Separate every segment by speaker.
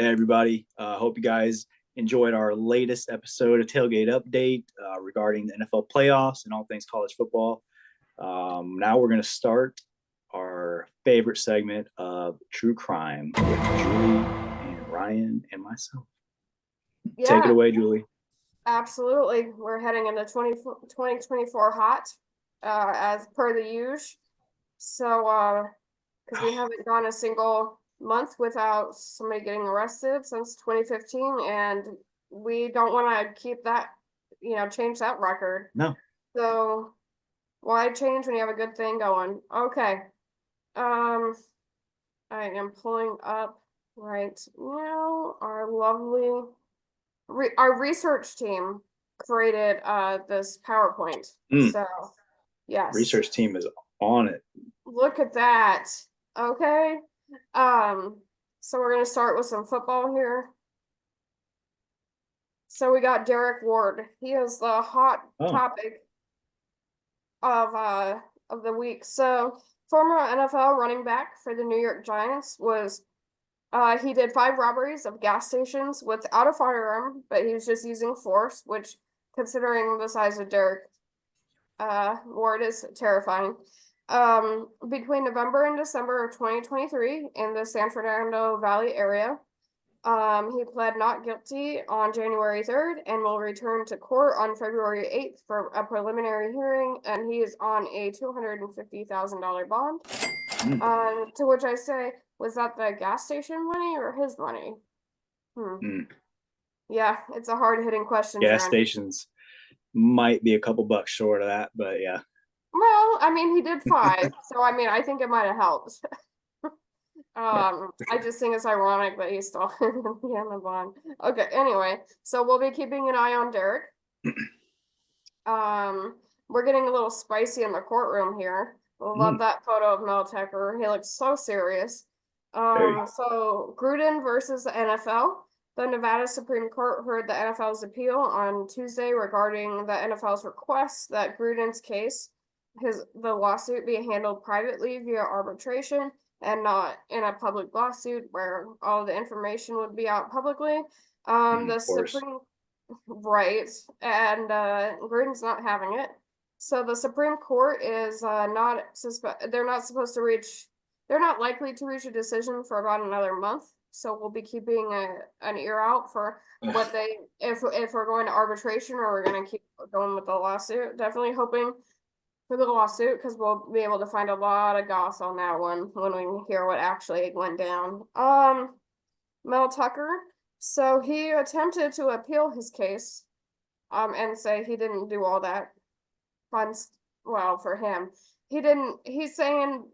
Speaker 1: Hey, everybody. Hope you guys enjoyed our latest episode of Tailgate Update regarding the NFL playoffs and all things college football. Now we're going to start our favorite segment of True Crime with Julie and Ryan and myself. Take it
Speaker 2: Yeah,
Speaker 1: away, Julie.
Speaker 2: absolutely. We're heading into 2024 hot, as per the usual. So, because we haven't gone a single month without somebody getting arrested since 2015, and we don't want to keep that, change that record.
Speaker 1: No.
Speaker 2: So, why change when you have a good thing going? Okay. Um, I am pulling up right now our lovely our research team created this PowerPoint.
Speaker 1: Mm,
Speaker 2: So yes,
Speaker 1: research team is on it.
Speaker 2: look at that. Okay. Um, so we're gonna start with some football here. So we got Derek Ward. He is the hot
Speaker 1: Oh,
Speaker 2: topic of the week. So former NFL running back for the New York Giants was he did 5 robberies of gas stations without a firearm, but he was just using force, which, considering the size of Derek Ward, is terrifying. Between November and December of 2023 in the San Fernando Valley area, he pled not guilty on January 3rd and will return to court on February 8th for a preliminary hearing, and he is on a $250,000 bond.
Speaker 1: mm,
Speaker 2: To which I say, was that the gas station money or his money?
Speaker 1: mm.
Speaker 2: Yeah, it's a hard-hitting question for
Speaker 1: Gas
Speaker 2: him.
Speaker 1: stations might be a couple bucks short of that, but yeah.
Speaker 2: Well, I mean, he did 5, so I mean, I think it might have helped.
Speaker 1: Yeah.
Speaker 2: I just think it's ironic that he's still in the bond. Okay, anyway, so we'll be keeping an eye on Derek. Um, we're getting a little spicy in the courtroom here. Love
Speaker 1: Mm,
Speaker 2: that photo of Mel Tucker. He looks so serious.
Speaker 1: very.
Speaker 2: So Gruden versus the NFL. The Nevada Supreme Court heard the NFL's appeal on Tuesday regarding the NFL's request that Gruden's case, the lawsuit, be handled privately via arbitration and not in a public lawsuit where all the information would be out publicly. The
Speaker 1: Of course.
Speaker 2: Supreme Right, and Gruden's not having it. So the Supreme Court is they're not supposed to reach they're not likely to reach a decision for about another month. So we'll be keeping an ear out for what they if we're going to arbitration or we're gonna keep going with the lawsuit. Definitely hoping for the lawsuit because we'll be able to find a lot of goss on that one when we hear what actually went down. Mel Tucker. So he attempted to appeal his case, and say he didn't do all that fun. Well, for him, he didn't. He's saying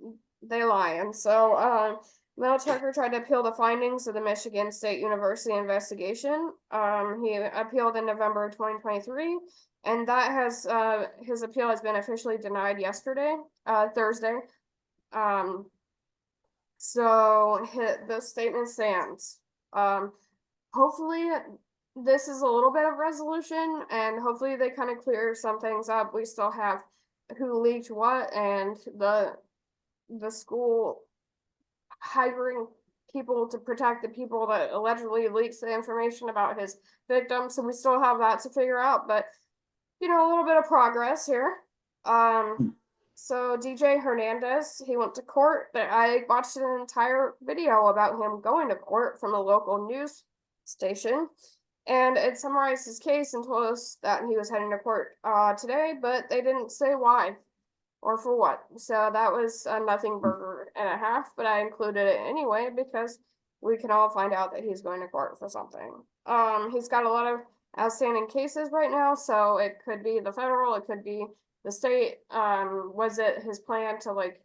Speaker 2: they lie, and so Mel Tucker tried to appeal the findings of the Michigan State University investigation. He appealed in November of 2023, and that has his appeal has been officially denied yesterday, Thursday. Um, so the statement stands. Hopefully this is a little bit of resolution and hopefully they kind of clear some things up. We still have who leaked what and the school hiring people to protect the people that allegedly leaks the information about his victims. So we still have that to figure out, but a little bit of progress here. Um, so DJ Hernandez, he went to court. I watched an entire video about him going to court from a local news station, and it summarized his case and told us that he was heading to court today, but they didn't say why or for what. So that was a nothing burger and a half, but I included it anyway because we can all find out that he's going to court for something. He's got a lot of outstanding cases right now, so it could be the federal, it could be the state. Was it his plan to like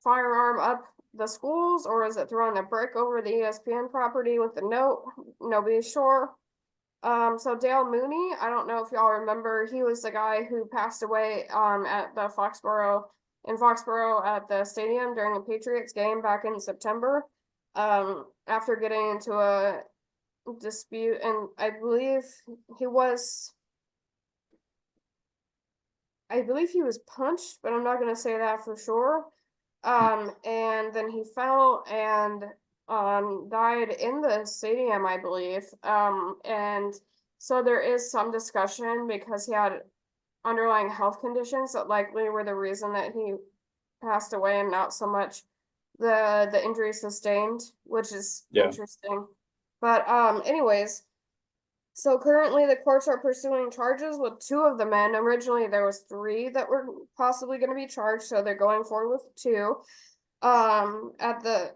Speaker 2: firearm up the schools, or is it throwing a brick over the ESPN property with the note? Nobody's sure. So Dale Mooney, I don't know if y'all remember, he was the guy who passed away at the Foxborough at the stadium during the Patriots game back in September. After getting into a dispute, and he was I believe he was punched, but I'm not gonna say that for sure. And then he fell and died in the stadium, I believe. And so there is some discussion because he had underlying health conditions that likely were the reason that he passed away and not so much the injury sustained, which is interesting. But anyways, so currently the courts are pursuing charges with two of the men. Originally there was three that were possibly going to be charged, so they're going forward with two. At the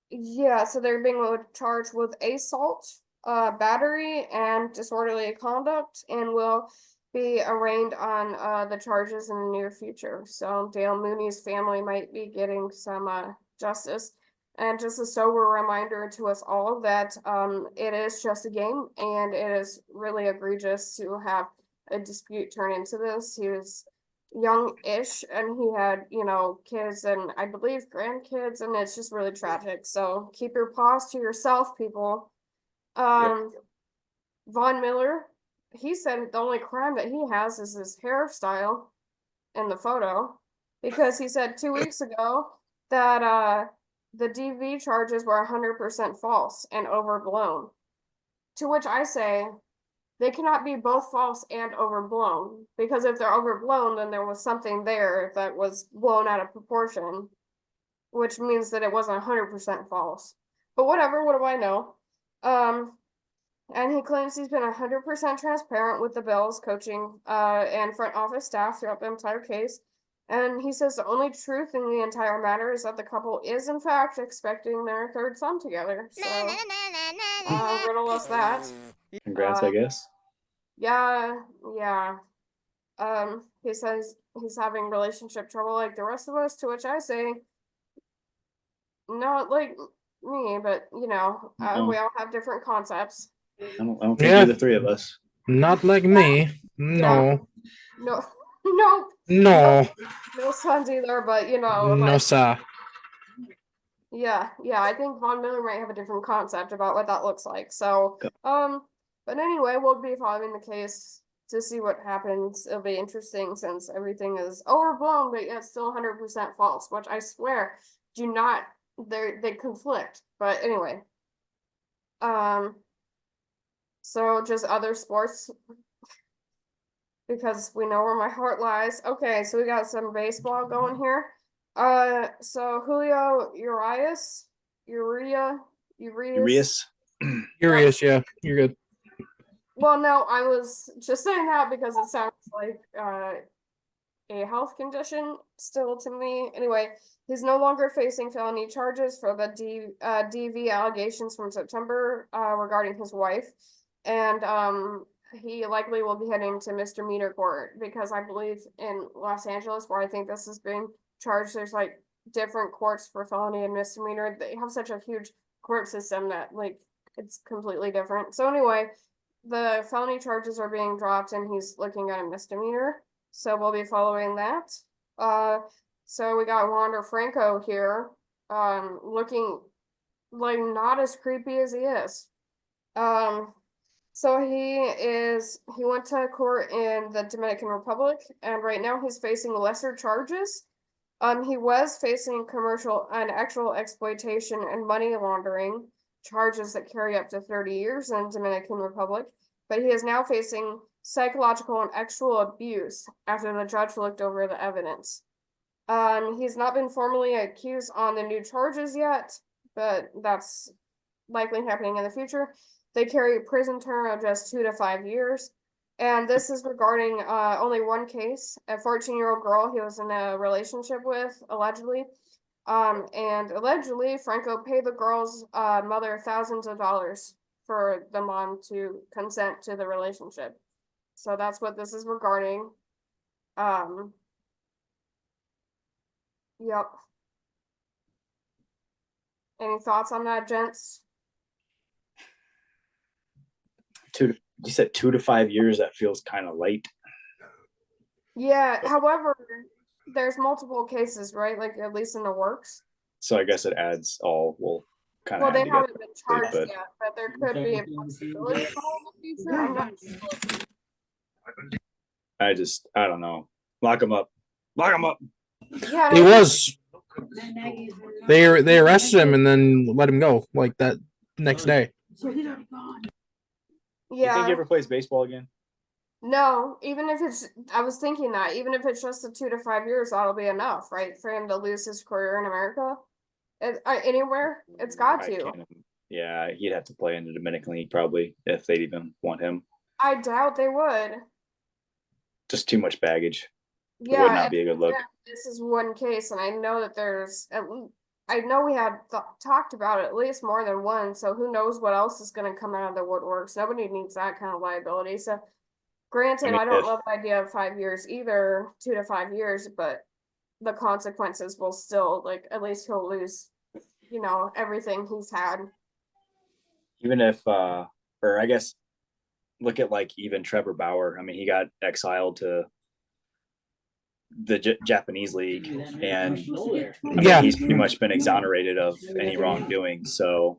Speaker 2: so they're being charged with assault, battery, and disorderly conduct, and will be arraigned on the charges in the near future. So Dale Mooney's family might be getting some justice. And just a sober reminder to us all that it is just a game, and it is really egregious to have a dispute turn into this. He was young-ish, and he had, kids and I believe grandkids, and it's just really tragic. So keep your paws to yourself, people. Von Miller, he said the only crime that he has is his hairstyle in the photo, because he said 2 weeks ago that the DV charges were 100% false and overblown. To which I say, they cannot be both false and overblown, because if they're overblown, then there was something there that was blown out of proportion, which means that it wasn't 100% false. But whatever, what do I know? And he claims he's been 100% transparent with the Bills coaching and front office staff throughout the entire case. And he says the only truth in the entire matter is that the couple is in fact expecting their third son together. So riddle us that.
Speaker 1: Congrats, I guess.
Speaker 2: Yeah. He says he's having relationship trouble like the rest of us, to which I say, not like me, but
Speaker 1: No.
Speaker 2: we all have different concepts.
Speaker 1: I don't think we're the three of us.
Speaker 3: Not like me. No.
Speaker 2: No.
Speaker 3: No.
Speaker 2: No sons either, but
Speaker 3: No, sir.
Speaker 2: Yeah, I think Von Miller might have a different concept about what that looks like. So, but anyway, we'll be following the case to see what happens. It'll be interesting since everything is overblown, but yet still 100% false, which I swear they conflict. But anyway, so just other sports, because we know where my heart lies. Okay, so we got some baseball going here. So Julio Urias, yeah,
Speaker 3: you're good.
Speaker 2: Well, no, I was just saying that because it sounds like a health condition still to me. Anyway, he's no longer facing felony charges for the DV allegations from September regarding his wife, and he likely will be heading to misdemeanor court, because I believe in Los Angeles, where I think this is being charged, there's like different courts for felony and misdemeanor. They have such a huge court system that like it's completely different. So anyway, the felony charges are being dropped and he's looking at a misdemeanor. So we'll be following that. So we got Wander Franco here, looking like not as creepy as he is. So he went to court in the Dominican Republic, and right now he's facing lesser charges. He was facing commercial and actual exploitation and money laundering charges that carry up to 30 years in Dominican Republic, but he is now facing psychological and actual abuse after the judge looked over the evidence. He's not been formally accused on the new charges yet, but that's likely happening in the future. They carry a prison term of just 2 to 5 years. And this is regarding only one case, a 14-year-old girl he was in a relationship with, allegedly. And allegedly, Franco paid the girl's mother thousands of dollars for the mom to consent to the relationship. So that's what this is regarding. Yep. Any thoughts on that, gents?
Speaker 1: You said 2 to 5 years. That feels kind of late.
Speaker 2: Yeah. However, there's multiple cases, right? Like at least in the works.
Speaker 1: So I guess it adds all. Well,
Speaker 2: they haven't been charged yet, but there could be a possibility in the future. I'm not sure.
Speaker 1: I don't know. Lock them up.
Speaker 2: Yeah.
Speaker 3: It was They arrested him and then let him go like that next day.
Speaker 1: Do you think
Speaker 2: Yeah.
Speaker 1: he ever plays baseball again?
Speaker 2: No, even if it's, I was thinking that, even if it's just the 2 to 5 years, that'll be enough, right? For him to lose his career in America. Anywhere, it's got
Speaker 1: I
Speaker 2: to.
Speaker 1: can't. Yeah, he'd have to play in the Dominican League probably if they'd even want him.
Speaker 2: I doubt they would.
Speaker 1: Just too much baggage. It would
Speaker 2: Yeah,
Speaker 1: not be a good look.
Speaker 2: this is one case, and I know that I know we had talked about it at least more than one, so who knows what else is going to come out of the woodworks. Nobody needs that kind of liability. So, granted, I don't love the idea of 5 years either, 2 to 5 years, but the consequences will still, like, at least he'll lose, everything he's had.
Speaker 1: Even if, or I guess, look at like even Trevor Bauer. I mean, he got exiled to the Japanese league, and he's pretty much been exonerated of any wrongdoing. So,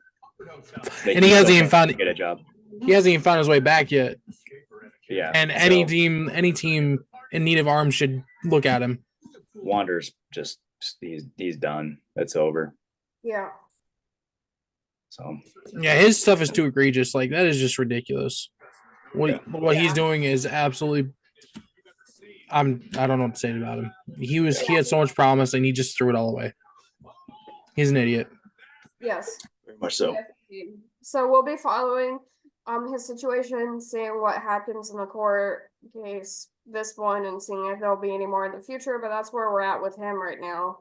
Speaker 3: and he hasn't even found
Speaker 1: get a job.
Speaker 3: He hasn't even found his way back yet.
Speaker 1: Yeah,
Speaker 3: and any team in need of arms should look at him.
Speaker 1: Wander's just he's done. It's over.
Speaker 2: Yeah.
Speaker 1: So
Speaker 3: yeah, his stuff is too egregious. Like that is just ridiculous. What he's doing is absolutely. I don't know what to say about him. He had so much promise and he just threw it all away. He's an idiot.
Speaker 2: Yes.
Speaker 1: Very much so.
Speaker 2: So we'll be following his situation, seeing what happens in the court case, this one, and seeing if there'll be any more in the future, but that's where we're at with him right now.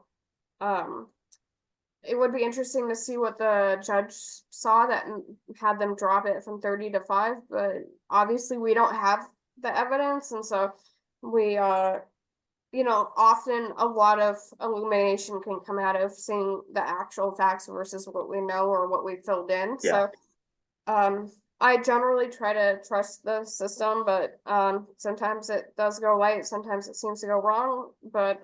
Speaker 2: It would be interesting to see what the judge saw that had them drop it from 30 to 5, but obviously we don't have the evidence, and so we often a lot of illumination can come out of seeing the actual facts versus what we know or what we filled in.
Speaker 1: Yeah.
Speaker 2: So I generally try to trust the system, but sometimes it does go right, sometimes it seems to go wrong, but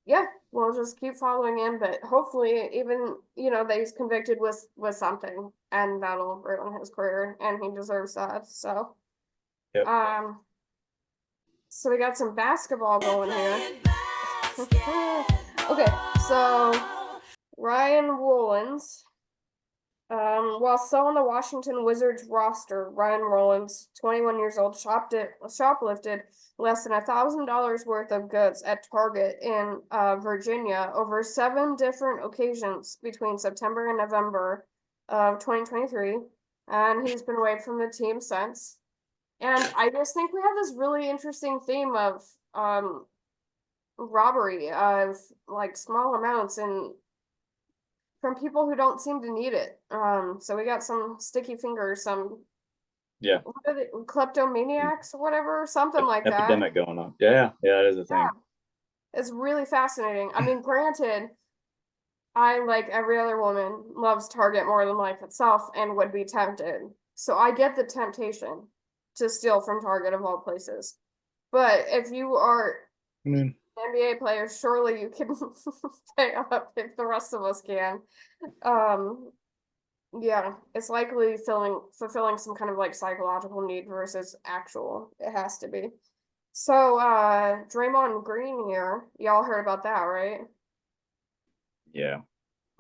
Speaker 2: yeah, we'll just keep following him, but hopefully even that he's convicted with something, and that'll ruin his career, and he deserves that. So
Speaker 1: yep.
Speaker 2: So we got some basketball going here. Okay, so Ryan Rollins. While still on the Washington Wizards roster, Ryan Rollins, 21 years old, shoplifted less than $1,000 worth of goods at Target in Virginia over 7 different occasions between September and November of 2023, and he's been away from the team since. And I just think we have this really interesting theme of robbery of like small amounts and from people who don't seem to need it. So we got some sticky fingers, some kleptomaniacs or whatever, something like that.
Speaker 1: Epidemic going on. Yeah, that is a thing.
Speaker 2: It's really fascinating. I mean, granted, I, like every other woman, loves Target more than life itself and would be tempted. So I get the temptation to steal from Target of all places. But if you are an NBA player, surely you can pay up if the rest of us can. Yeah, it's likely fulfilling some kind of like psychological need versus actual. It has to be. So Draymond Green here, y'all heard about that, right?
Speaker 1: Yeah.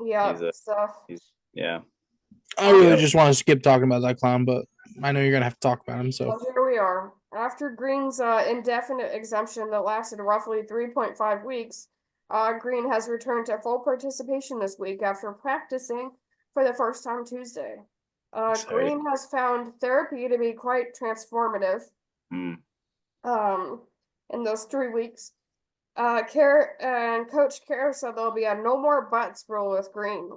Speaker 2: Yeah.
Speaker 3: I really just want to skip talking about that clown, but I know you're gonna have to talk about him. So
Speaker 2: well, here we are. After Green's indefinite exemption that lasted roughly 3.5 weeks, Green has returned to full participation this week after practicing for the first time Tuesday. Green has found therapy to be quite transformative. In those 3 weeks. Coach Kerr said there'll be a no more buts rule with Green.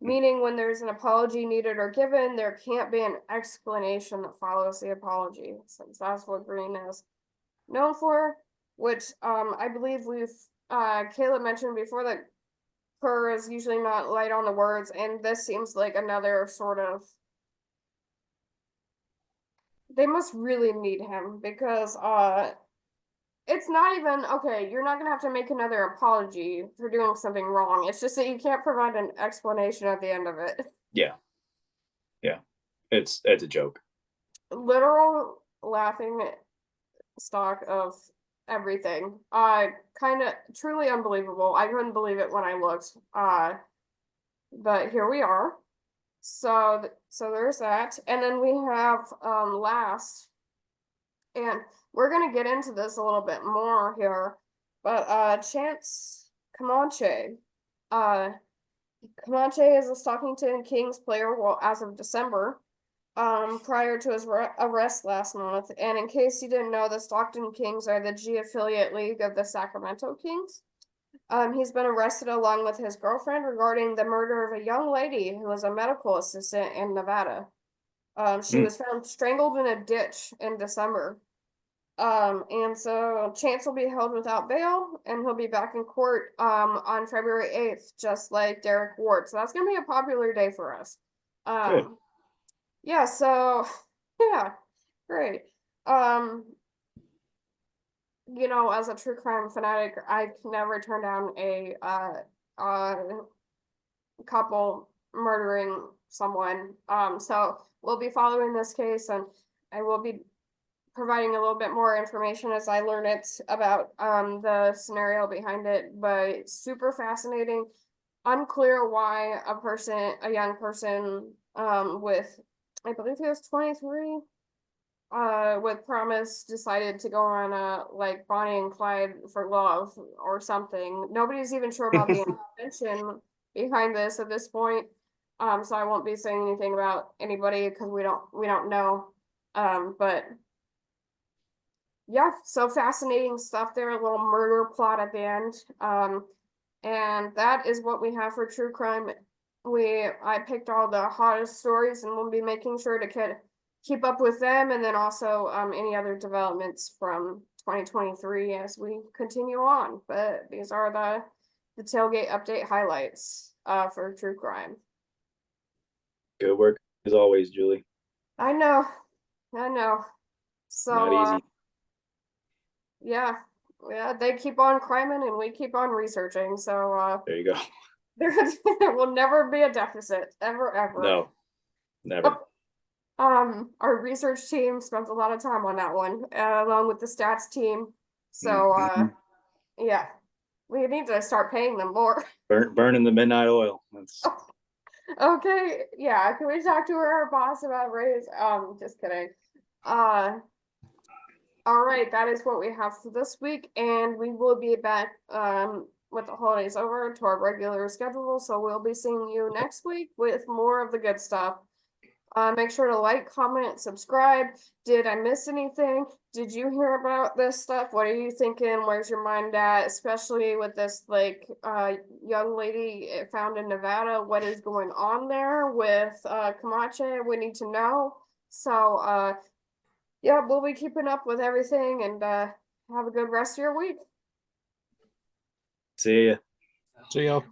Speaker 2: Meaning when there's an apology needed or given, there can't be an explanation that follows the apology, since that's what Green is known for, which I believe Caleb mentioned before that Kerr is usually not light on the words, and this seems like another sort of, they must really need him because it's not even okay. You're not gonna have to make another apology for doing something wrong. It's just that you can't provide an explanation at the end of it.
Speaker 1: Yeah, it's a joke.
Speaker 2: Literal laughing stock of everything. Kind of truly unbelievable. I couldn't believe it when I looked. But here we are. So there's that. And then we have last, and we're gonna get into this a little bit more here, but Chance Comanche. Comanche is a Stockton Kings player, well, as of December, prior to his arrest last month. And in case you didn't know, the Stockton Kings are the G affiliate league of the Sacramento Kings. He's been arrested along with his girlfriend regarding the murder of a young lady who was a medical assistant in Nevada. She was found strangled in a ditch in December. And so Chance will be held without bail, and he'll be back in court on February 8th, just like Derek Ward. So that's gonna be a popular day for us.
Speaker 1: Good.
Speaker 2: Yeah, so yeah, great. You know, as a true crime fanatic, I can never turn down a couple murdering someone. So we'll be following this case, and I will be providing a little bit more information as I learn it about the scenario behind it, but super fascinating. Unclear why a young person with, I believe he was 23, with promise decided to go on a like Bonnie and Clyde for love or something. Nobody's even sure about the intention behind this at this point. So I won't be saying anything about anybody because we don't know. But yeah, so fascinating stuff there, a little murder plot at the end. And that is what we have for true crime. I picked all the hottest stories, and we'll be making sure to keep up with them, and then also any other developments from 2023 as we continue on. But these are the tailgate update highlights for true crime.
Speaker 1: Good work as always, Julie.
Speaker 2: I know. So
Speaker 1: Not easy.
Speaker 2: yeah, they keep on criming and we keep on researching. So
Speaker 1: There you go.
Speaker 2: there will never be a deficit, ever.
Speaker 1: No, never.
Speaker 2: Our research team spent a lot of time on that one, along with the stats team. So yeah, we need to start paying them more.
Speaker 1: Burning the midnight oil. That's
Speaker 2: Okay, yeah. Can we talk to our boss about raise? Just kidding. All right, that is what we have for this week, and we will be back with the holidays over to our regular schedule. So we'll be seeing you next week with more of the good stuff. Make sure to like, comment, subscribe. Did I miss anything? Did you hear about this stuff? What are you thinking? Where's your mind at? Especially with this like young lady found in Nevada. What is going on there with Camache? We need to know. So yeah, we'll be keeping up with everything, and have a good rest of your week.
Speaker 1: see ya.
Speaker 3: So,